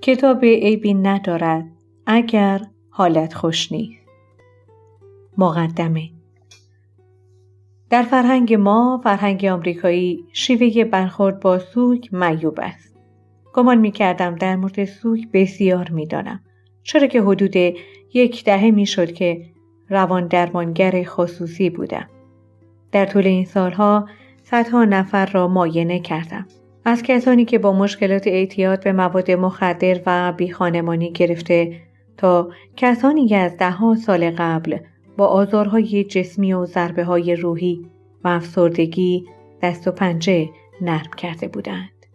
کتاب عیبی ندارد اگر حالت خوش نیست. مقدمه. در فرهنگ ما، فرهنگ آمریکایی، شیوه برخورد با سوگ معیوب است. گمان می‌کردم در مورد سوگ بسیار می‌دانم، چرا که حدود 10 دهه می‌شد که روان درمانگر خصوصی بودم. در طول این سالها صدها نفر را معاینه کردم. از کسانی که با مشکلات اعتیاد به مواد مخدر و بیخانمانی گرفته تا کسانی که از 10 سال قبل با آزارهای جسمی و ضربه‌های روحی و افسردگی دست و پنجه نرم کرده بودند.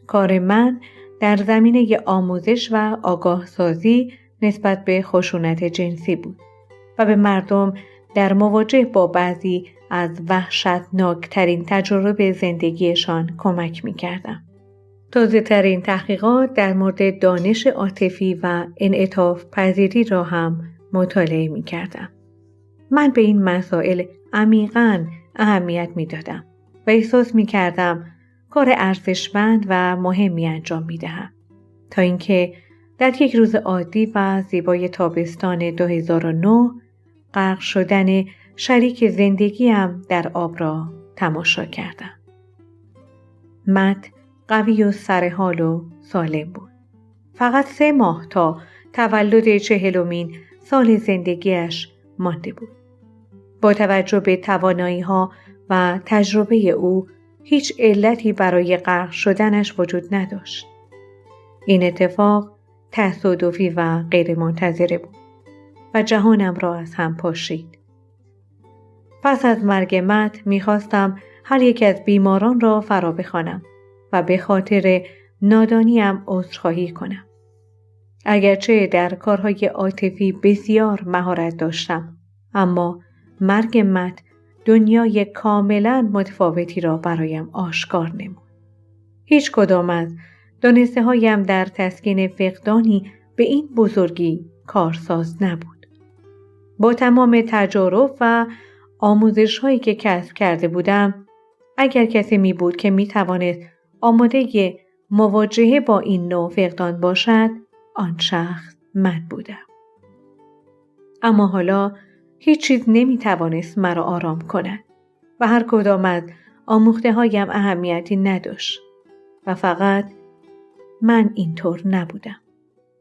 کار من در زمینه آموزش و آگاه سازی نسبت به خشونت جنسی بود و به مردم در مواجهه با بعضی از وحشتناکترین تجارب زندگیشان کمک می‌کردم. تازه‌ترین تحقیقات در مورد دانش عاطفی و انعطاف پذیری را هم مطالعه می‌کردم. من به این مسائل عمیقاً اهمیت می‌دادم و احساس می‌کردم کار ارزشمند و مهمی انجام می‌دهم، تا اینکه در یک روز عادی و زیبای تابستان 2009 غرق شدن شریک زندگیم در آب را تماشا کردم. مت قوی و سرحال و سالم بود. فقط 3 ماه تا تولد 40مین سال زندگیش مانده بود. با توجه به توانایی‌ها و تجربه او، هیچ علتی برای غرق شدنش وجود نداشت. این اتفاق تصادفی و غیرمنتظره بود و جهانم را از هم پاشید. پس از مرگ مت می‌خواستم هر یک از بیماران را فرا بخوانم و به خاطر نادانیم عذرخواهی کنم. اگرچه در کارهای عاطفی بسیار مهارت داشتم، اما مرگ مت دنیای کاملاً متفاوتی را برایم آشکار نمود. هیچ کدام از دانسته‌هایم در تسکین فقدانی به این بزرگی کارساز نبود. با تمام تجارب و آموزش‌هایی که کسب کرده بودم، اگر کسی می بود که می توانست آماده مواجهه با این نوع فقدان باشد، آن شخص من بودم. اما حالا هیچ چیز نمی توانست مرا آرام کند و هر کدام از آموخته‌هایم اهمیتی نداشت و فقط من اینطور نبودم.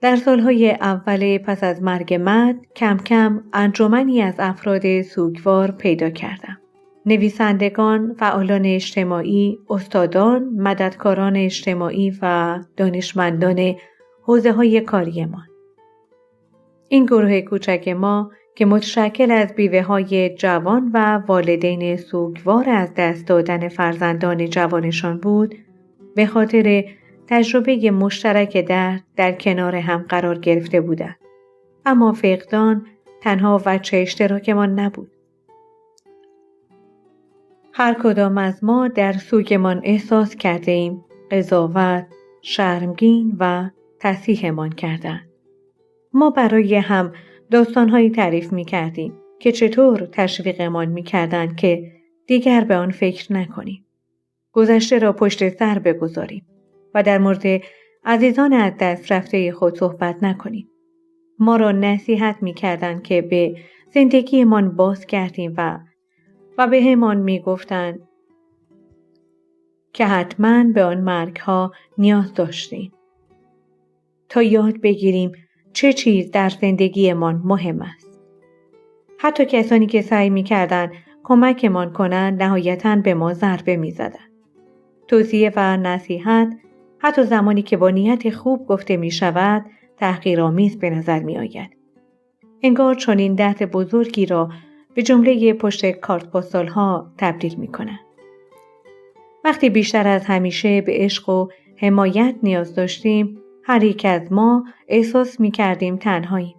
در سالهای اول پس از مرگ مت کم کم انجمنی از افراد سوگوار پیدا کردم. نویسندگان، فعالان اجتماعی، استادان، مددکاران اجتماعی و دانشمندان حوزه‌های کاریمان. این گروه کوچک ما که متشکل از بیوه‌های جوان و والدین سوگوار از دست دادن فرزندان جوانشان بود، به خاطر تجربه مشترک در کنار هم قرار گرفته بودند. اما فقدان تنها وجه اشتراکمان نبود. هر کدام از ما در سوگمان احساس کرده ایم قضاوت، شرمگین و تصحیحمان کردند. ما برای هم داستان‌هایی تعریف می‌کردیم که چطور تشویقمان می‌کردند که دیگر به آن فکر نکنیم. گذشته را پشت سر بگذاریم و در مورد عزیزان از دست رفته خود صحبت نکنیم. ما را نصیحت می‌کردند که به زندگیمان باز گردیم و به همان می‌گفتند که حتماً به آن مرگ‌ها نیاز داشتیم تا یاد بگیریم چه چیز در زندگیمان مهم است. حتی کسانی که سعی می‌کردند کمکمان کنند نهایتاً به ما ضربه می‌زدند. توصیه و نصیحت حتی زمانی که با نیت خوب گفته می‌شود تحقیرآمیز به نظر می‌آید. انگار چنین درد بزرگی را به جمله پشت کارت پستال‌ها تبدیل می‌کنند. وقتی بیشتر از همیشه به عشق و حمایت نیاز داشتیم، هر یک از ما احساس می‌کردیم تنهاییم.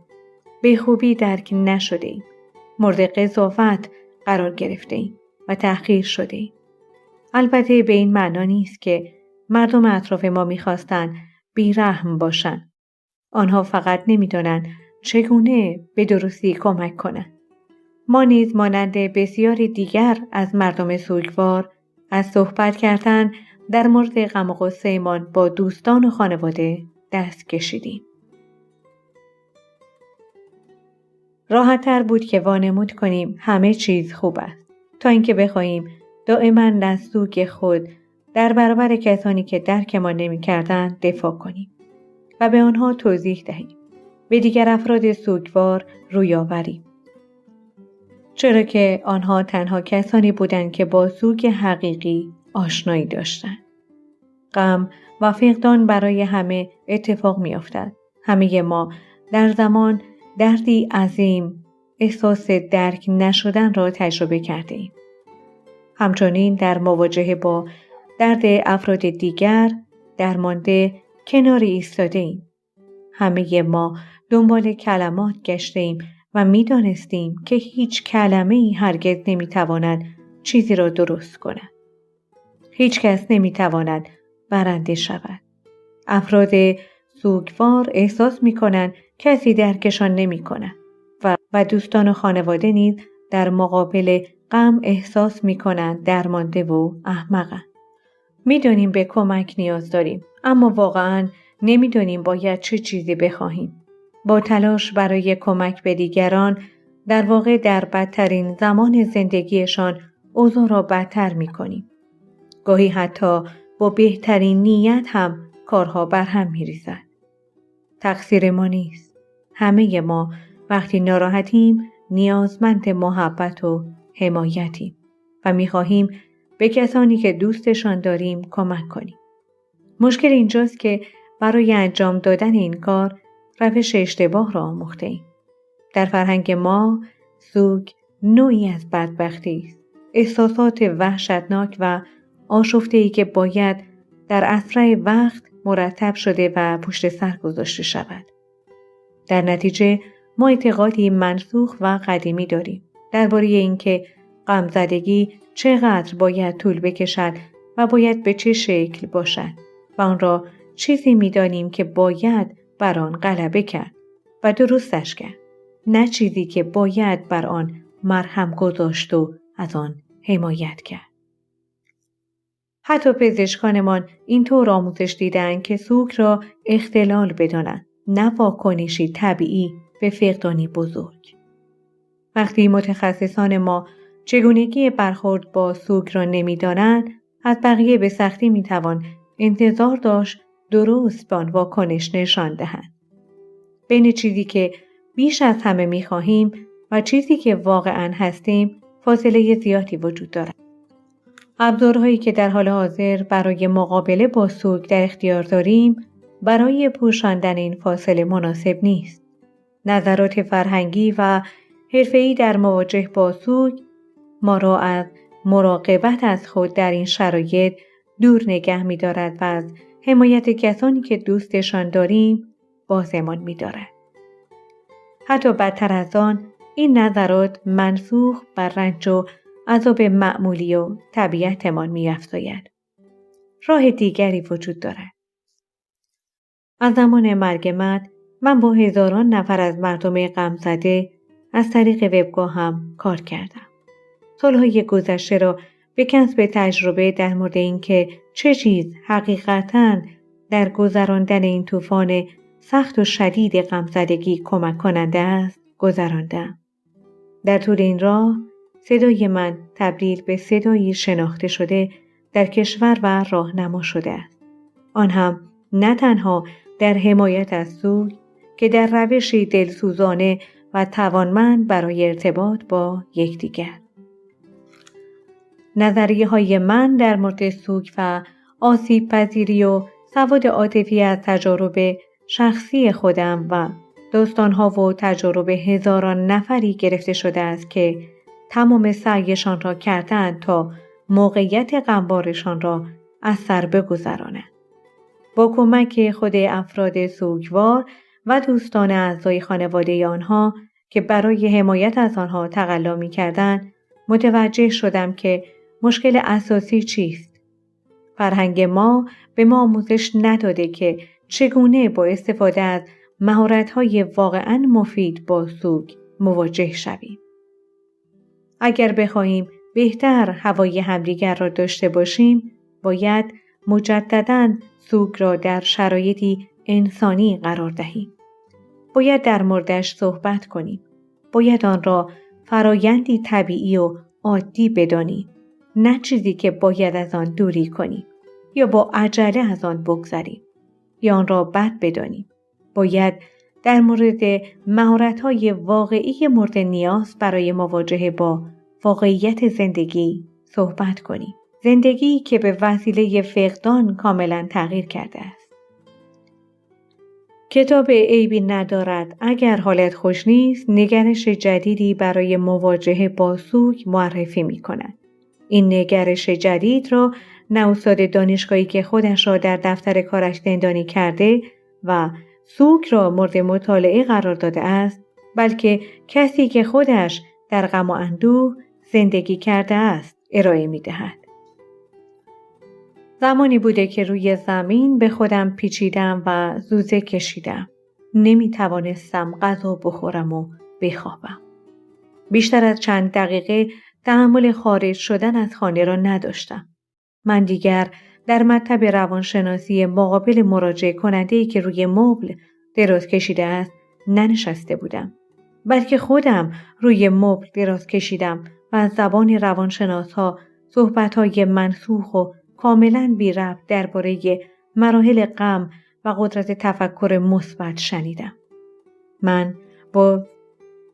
به خوبی درک نشده‌ایم. مورد قضاوت قرار گرفته‌ایم و تحقیر شده‌ایم. البته به این معنا نیست که مردم اطراف ما می‌خواستند بی‌رحم باشند. آنها فقط نمی‌دانند چگونه به درستی کمک کنند. ما نیز مانند بسیاری دیگر از مردم سوگوار از صحبت کردن در مورد غم و غصه‌مان با دوستان و خانواده دست کشیدیم. راحت‌تر بود که وانمود کنیم همه چیز خوب است تا اینکه بخواهیم دائما از سوگ خود در برابر کسانی که درکمان نمی‌کردند دفاع کنیم و به آنها توضیح دهیم، به دیگر افراد سوگوار روی آوریم. چرا که آنها تنها کسانی بودند که با سوگ حقیقی آشنایی داشتند. غم و فقدان برای همه اتفاق می‌افتد. همه ما در زمان دردی عظیم احساس درک نشدن را تجربه کرده ایم. همچنین در مواجهه با درد افراد دیگر درمانده کناری ایستاده ایم. همه ما دنبال کلمات گشته ایم و می دانستیم که هیچ کلمه‌ای هرگز نمی تواند چیزی را درست کند. هیچ کس نمی تواند برنده شود. افراد سوگوار احساس می کنند کسی درکشان نمی کند و دوستان و خانواده نیز در مقابل غم احساس می کنند درمانده و احمقند. می دانیم به کمک نیاز داریم، اما واقعاً نمی دانیم باید چه چیزی بخواهیم. با تلاش برای کمک به دیگران در واقع در بدترین زمان زندگیشان اوضاع را بدتر می کنیم. گاهی حتی با بهترین نیت هم کارها برهم می ریزد. تقصیر ما نیست. همه ما وقتی ناراحتیم نیازمند محبت و حمایتیم و می خواهیم به کسانی که دوستشان داریم کمک کنیم. مشکل اینجاست که برای انجام دادن این کار روش اشتباه را آموخته ایم. در فرهنگ ما سوگ نوعی از بدبختی است. احساسات وحشتناک و آشفته‌ای که باید در اسرع وقت مرتب شده و پشت سر گذاشته شود. در نتیجه ما اعتقادی منسوخ و قدیمی داریم درباره اینکه غمزدگی چقدر باید طول بکشد و باید به چه شکل باشد و آن را چیزی می‌دانیم که باید بر آن غلبه کرد و درستش کرد، نه چیزی که باید بر آن مرهم گذاشت و از آن حمایت کرد. حتی پزشکانمان اینطور آموزش دیدند که سوگ را اختلال بدانند، نه واکنشی طبیعی به فقدانی بزرگ. وقتی متخصصان ما چگونگی برخورد با سوگ را نمی‌دانند، از بقیه به سختی می‌توان انتظار داشت درست به آن واکنش نشان دهند. بین چیزی که بیش از همه می‌خواهیم و چیزی که واقعاً هستیم فاصله زیادی وجود دارد. ابزارهایی که در حال حاضر برای مقابله با سوگ در اختیار داریم برای پوشاندن این فاصله مناسب نیست. نظرات فرهنگی و حرفه‌ای در مواجهه با سوگ ما را از مراقبت از خود در این شرایط دور نگه می‌دارد و از حمایت کسانی که دوستشان داریم بازمان می‌دارد. حتی بدتر از آن، این نظرات منسوخ بر رنج و عذاب معمولی و طبیعتمان می‌افزاید. راه دیگری وجود دارد. از زمان مرگ من با هزاران نفر از مردم غمزده از طریق وبگاهم کار کردم. سالهای گذشته را به کسب تجربه در مورد اینکه چه چیز حقیقتاً در گذراندن این طوفان سخت و شدید غمزدگی کمک کننده است گذراندم. در طول این راه صدای من تبدیل به صدایی شناخته شده در کشور و راهنما شده است. آن هم نه تنها در حمایت از سوگ که در روشی دلسوزانه و توانمند برای ارتباط با یکدیگر. نظریه‌های من در مورد سوگ و آسیب پذیری و سواد عاطفی از تجارب شخصی خودم و داستان‌ها و تجارب هزاران نفری گرفته شده است که تمام سعیشان را کردند تا موقعیت غمبارشان را از سر بگذرانند. با کمک خود افراد سوگوار و دوستان اعضای خانواده آنها که برای حمایت از آنها تقلا می‌کردند، متوجه شدم که مشکل اساسی چیست. فرهنگ ما به ما آموزش نداده که چگونه با استفاده از مهارت‌های واقعاً مفید با سوگ مواجه شویم. اگر بخواهیم بهتر هوای همدیگر را داشته باشیم، باید مجدداً سوگ را در شرایطی انسانی قرار دهیم. باید در موردش صحبت کنیم. باید آن را فرایندی طبیعی و عادی بدانیم، نه چیزی که باید از آن دوری کنیم یا با عجله از آن بگذریم یا آن را بد بدانیم. باید در مورد مهارت‌های واقعی مورد نیاز برای مواجهه با واقعیت زندگی صحبت کنیم. زندگی که به وسیله فقدان کاملا تغییر کرده است. کتاب عیبی ندارد اگر حالت خوش نیست نگرش جدیدی برای مواجهه با سوگ معرفی می کند. این نگرش جدید را نه استاد دانشگاهی که خودش را در دفتر کارش زندانی کرده و سوگ را مورد مطالعه قرار داده است، بلکه کسی که خودش در غم و اندوه زندگی کرده است ارائه می دهد. زمانی بوده که روی زمین به خودم پیچیدم و زوزه کشیدم. نمی توانستم غذا بخورم و بخوابم. بیشتر از چند دقیقه تحمل خارج شدن از خانه را نداشتم. من دیگر در مطب روانشناسی مقابل مراجعه کننده‌ای که روی مبل دراز کشیده است ننشسته بودم، بلکه خودم روی مبل دراز کشیدم و از زبان روانشناس‌ها صحبت‌های منسوخ و کاملاً بی ربط درباره مراحل غم و قدرت تفکر مثبت شنیدم. من با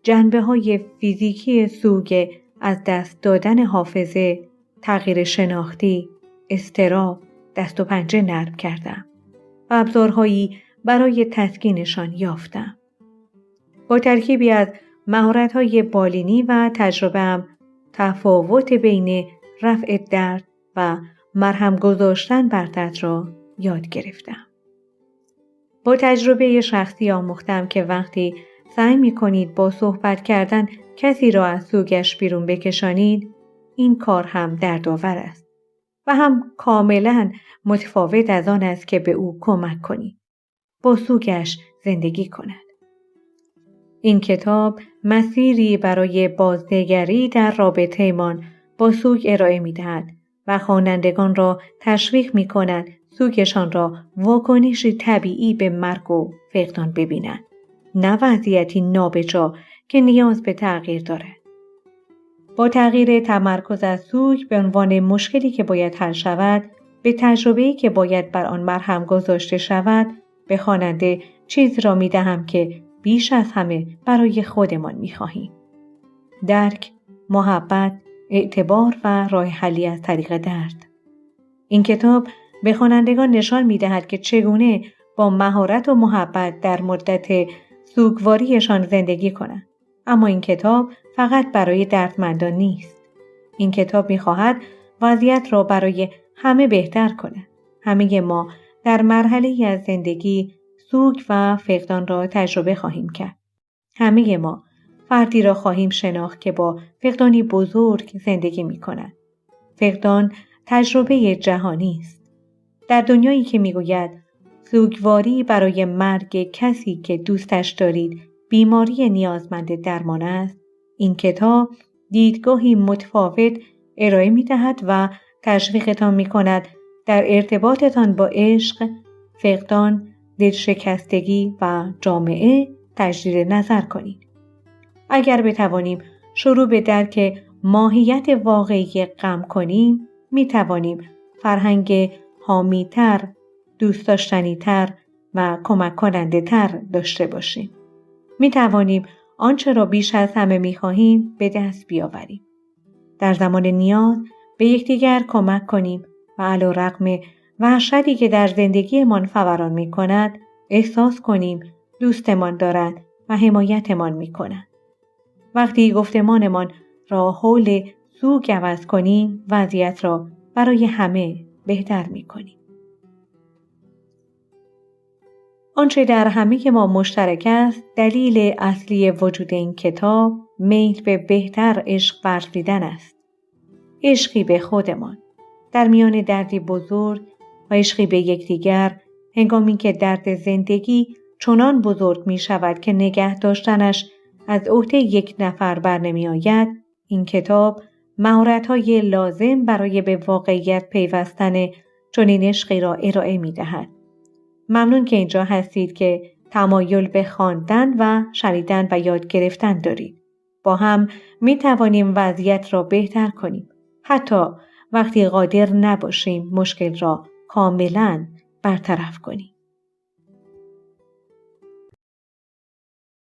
جنبه‌های فیزیکی سوگ از دست دادن حافظه، تغییر شناختی، اضطراب، دست و پنجه نرم کردم و ابزارهایی برای تسکینشان یافتم. با ترکیبی از مهارت‌های بالینی و تجربه‌ام تفاوت بین رفع درد و مرهم گذاشتن بر درد را یاد گرفتم. با تجربه شخصی آموختم که وقتی سعی می‌کنید با صحبت کردن کسی را از سوگش بیرون بکشانید، این کار هم دردآور است و هم کاملاً متفاوت از آن است که به او کمک کنید با سوگش زندگی کند. این کتاب مسیری برای بازنگری در رابطه‌مان با سوگ ارائه می‌دهد و خوانندگان را تشویق می‌کند سوگشان را واکنشی طبیعی به مرگ و فقدان ببینند، نه وضعیتی نابجا که نیاز به تغییر دارد. با تغییر تمرکز از سوگ به عنوان مشکلی که باید حل شود، به تجربه‌ای که باید بر آن مرهم گذاشته شود، به خواننده چیزی را می‌دهم که بیش از همه برای خودمان می‌خواهیم: درک، محبت، اعتبار و راه حلی از طریق درد. این کتاب به خوانندگان نشان می‌دهد که چگونه با مهارت و محبت در مدت سوگواریشان زندگی کنند. اما این کتاب فقط برای دردمندان نیست. این کتاب می‌خواهد وضعیت را برای همه بهتر کند. همه ما در مرحله‌ای از زندگی سوگ و فقدان را تجربه خواهیم کرد. همه ما فردی را خواهیم شناخت که با فقدانی بزرگ زندگی می‌کند. فقدان تجربه جهانی است. در دنیایی که می‌گوید سوگواری برای مرگ کسی که دوستش دارید بیماری نیازمند درمان است، این کتاب دیدگاهی متفاوت ارائه می‌دهد و تشویقتان می‌کند در ارتباطتان با عشق، فقدان، دلشکستگی و جامعه تجدید نظر کنید. اگر بتوانیم شروع به درک ماهیت واقعی غم کنیم، می‌توانیم فرهنگ حامی‌تر، دوست داشتنی‌تر و کمک کننده تر داشته باشیم. می‌توانیم آنچه را بیش از همه می‌خواهیم به دست بیاوریم. در زمان نیاز به یکدیگر کمک کنیم و علی‌رغم وحشتی که در زندگیمان فوران می‌کند، احساس کنیم دوستمان دارد و حمایتمان می‌کند. وقتی گفتمانمان را حول سوگ عوض کنیم، وضعیت را برای همه بهتر می‌کنیم. آنچه در همه ما مشترک است، دلیل اصلی وجود این کتاب میل به بهتر عشق ورزیدن است. عشقی به خودمان در میان دردی بزرگ و عشقی به یکدیگر، هنگامی که درد زندگی چنان بزرگ می شود که نگه داشتنش از عهده یک نفر بر نمی آید. این کتاب مهارت‌های لازم برای به واقعیت پیوستن چنین عشقی را ارائه می دهد. ممنون که اینجا هستید که تمایل به خواندن و شنیدن و یاد گرفتن دارید. با هم می توانیم وضعیت را بهتر کنیم. حتی وقتی قادر نباشیم مشکل را کاملاً برطرف کنیم.